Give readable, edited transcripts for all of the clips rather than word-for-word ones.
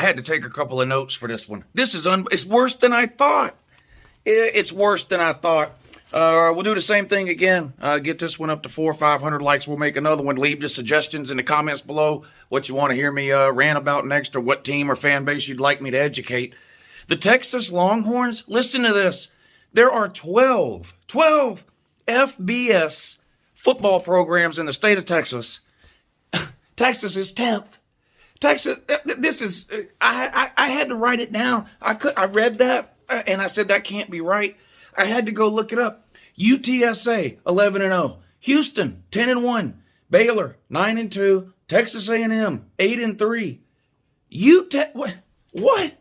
I had to take a couple of notes for this one. This is it's worse than I thought. It's worse than I thought. We'll do the same thing again. Get this one up to 400 or 500 likes. We'll make another one. Leave the suggestions in the comments below what you want to hear me rant about next, or what team or fan base you'd like me to educate. The Texas Longhorns, listen to this. There are 12 FBS football programs in the state of Texas. Texas is 10th. Texas, this is, I had to write it down. I read that and I said, that can't be right. I had to go look it up. UTSA, 11-0. Houston, 10-1. Baylor, 9-2. Texas A&M, 8-3. What?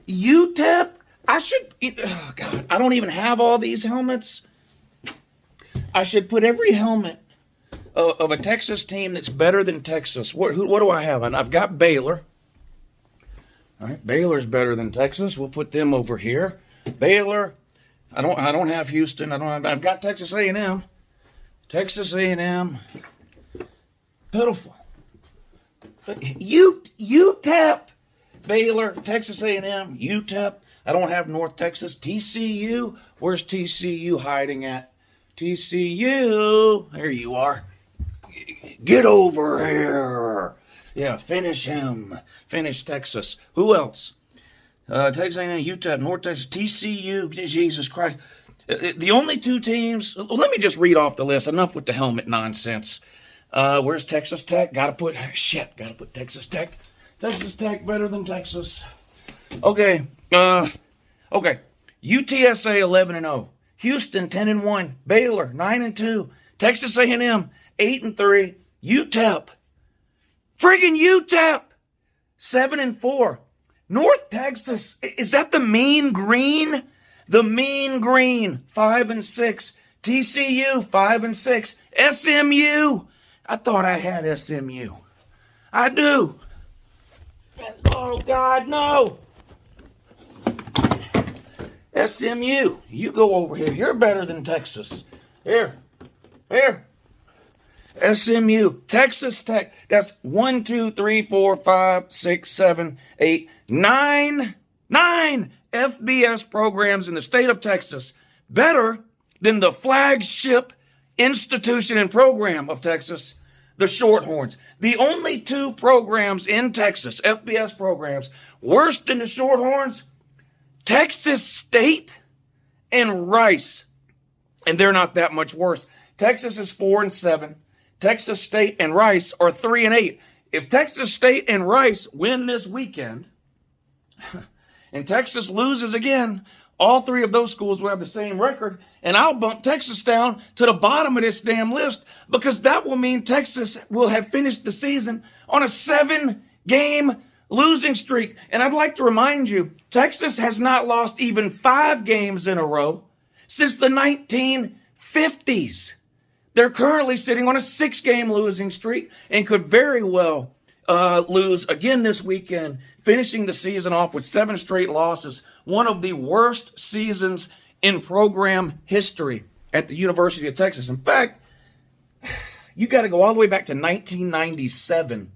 UTEP? Oh God, I don't even have all these helmets. I should put every helmet of a Texas team that's better than Texas. What do I have? I've got Baylor. All right, Baylor's better than Texas. We'll put them over here. Baylor. I don't have Houston. I've got Texas A&M. Texas A&M. Pitiful. But UTEP. Baylor, Texas A&M, UTEP. I don't have North Texas. TCU. Where's TCU hiding at? TCU. There you are. Get over here. Yeah, finish him. Finish Texas. Who else? Texas A&M, UTEP, North Texas, TCU. Jesus Christ. The only two teams. Let me just read off the list. Enough with the helmet nonsense. Where's Texas Tech? Gotta put Texas Tech. Texas Tech better than Texas. Okay. Okay. UTSA 11-0. Houston 10-1. Baylor 9-2. Texas A&M 8-3. UTEP. Friggin' UTEP 7-4. North Texas, is that the Mean Green? The Mean Green 5-6. TCU 5-6. SMU. I thought I had SMU. I do. Oh God, no. SMU, you go over here. You're better than Texas. Here. SMU, Texas Tech. That's 1, 2, 3, 4, 5, 6, 7, 8, 9 FBS programs in the state of Texas. Better than the flagship institution and program of Texas, the Shorthorns. The only two programs in Texas, FBS programs, worse than the Shorthorns, Texas State and Rice. And they're not that much worse. Texas is 4-7. Texas State and Rice are 3-8. If Texas State and Rice win this weekend, and Texas loses again, all three of those schools will have the same record, and I'll bump Texas down to the bottom of this damn list, because that will mean Texas will have finished the season on a 7-game losing streak. And I'd like to remind you, Texas has not lost even 5 games in a row since the 1950s. They're currently sitting on a 6-game losing streak and could very well lose again this weekend, finishing the season off with 7 straight losses. One of the worst seasons in program history at the University of Texas. In fact, you got to go all the way back to 1997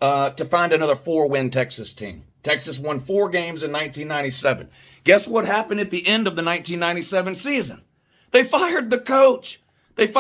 to find another 4-win Texas team. Texas won 4 games in 1997. Guess what happened at the end of the 1997 season? They fired the coach. If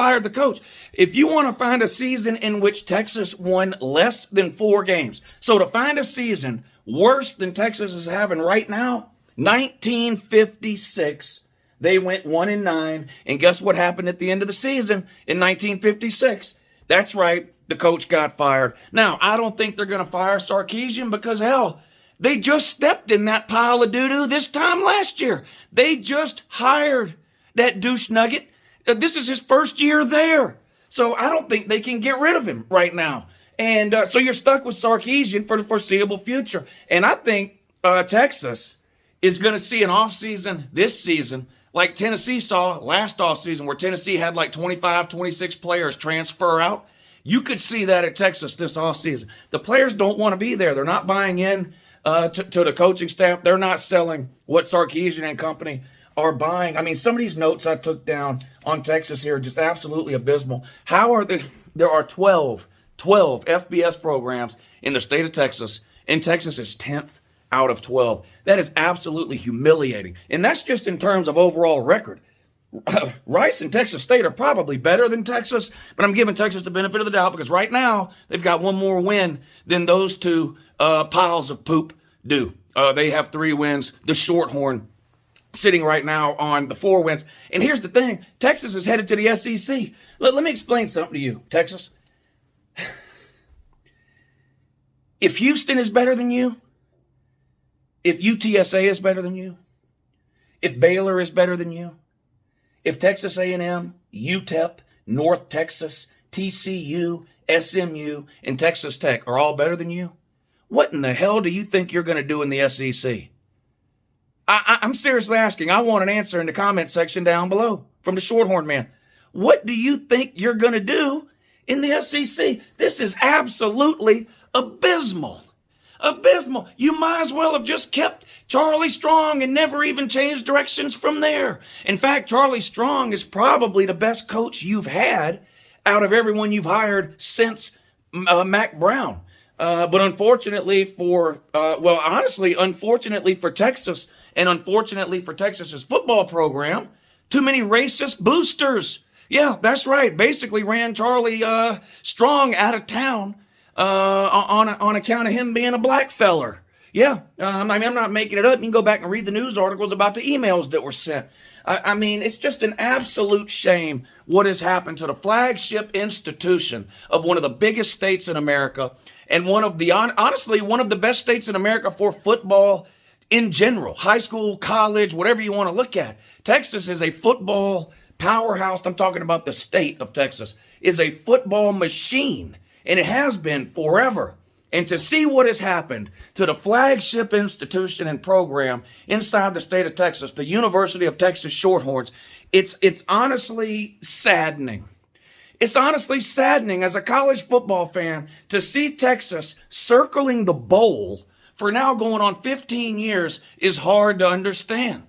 you want to find a season in which Texas won less than 4 games, so to find a season worse than Texas is having right now, 1956, they went 1-9, and guess what happened at the end of the season in 1956? That's right, the coach got fired. Now, I don't think they're going to fire Sarkisian because, hell, they just stepped in that pile of doo-doo this time last year. They just hired that douche nugget. This is his first year there. So I don't think they can get rid of him right now. And so you're stuck with Sarkisian for the foreseeable future. And I think Texas is going to see an offseason this season like Tennessee saw last offseason, where Tennessee had like 25, 26 players transfer out. You could see that at Texas this offseason. The players don't want to be there. They're not buying in to the coaching staff. They're not selling what Sarkisian and company are buying. I mean, some of these notes I took down on Texas here are just absolutely abysmal. There are 12 12 FBS programs in the state of Texas, and Texas is 10th out of 12. That is absolutely humiliating. And that's just in terms of overall record. Rice and Texas State are probably better than Texas, but I'm giving Texas the benefit of the doubt because right now they've got one more win than those two piles of poop do. They have 3 wins. The Shorthorn sitting right now on the 4 wins. And here's the thing. Texas is headed to the SEC. Let me explain something to you, Texas. If Houston is better than you, if UTSA is better than you, if Baylor is better than you, if Texas A&M, UTEP, North Texas, TCU, SMU, and Texas Tech are all better than you, what in the hell do you think you're going to do in the SEC? I'm seriously asking. I want an answer in the comment section down below from the Shorthorn man. What do you think you're going to do in the SEC? This is absolutely abysmal. Abysmal. You might as well have just kept Charlie Strong and never even changed directions from there. In fact, Charlie Strong is probably the best coach you've had out of everyone you've hired since Mac Brown. But unfortunately unfortunately for Texas and unfortunately for Texas's football program, too many racist boosters. Yeah, that's right. Basically ran Charlie Strong out of town on account of him being a black feller. Yeah, I'm not making it up. You can go back and read the news articles about the emails that were sent. I mean, it's just an absolute shame what has happened to the flagship institution of one of the biggest states in America and honestly, one of the best states in America for football in general, high school, college, whatever you want to look at. Texas is a football powerhouse. I'm talking about the state of Texas is a football machine, and it has been forever. And to see what has happened to the flagship institution and program inside the state of Texas, the University of Texas Shorthorns, it's honestly saddening. It's honestly saddening as a college football fan to see Texas circling the bowl for now going on 15 years is hard to understand.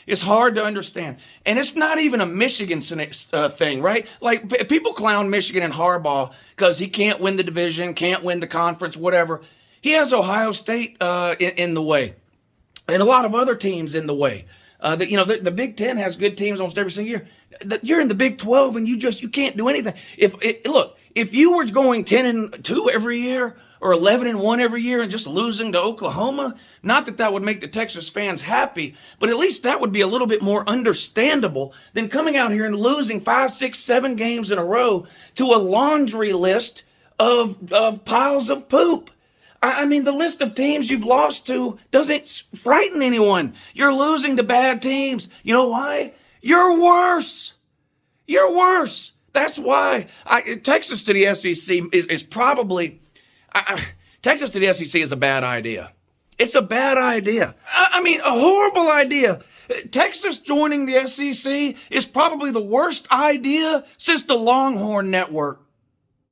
It's hard to understand. And it's not even a Michigan thing, right? Like, people clown Michigan and Harbaugh because he can't win the division, can't win the conference, whatever. He has Ohio State in the way and a lot of other teams in the way. The Big Ten has good teams almost every single year. You're in the Big 12 and you can't do anything. If you were going 10-2 every year or 11-1 every year and just losing to Oklahoma, not that would make the Texas fans happy, but at least that would be a little bit more understandable than coming out here and losing 5, 6, 7 games in a row to a laundry list of piles of poop. I mean, the list of teams you've lost to doesn't frighten anyone. You're losing to bad teams. You know why? You're worse. You're worse. That's why Texas to the SEC is probably... Texas to the SEC is a bad idea. It's a bad idea. I mean, a horrible idea. Texas joining the SEC is probably the worst idea since the Longhorn Network.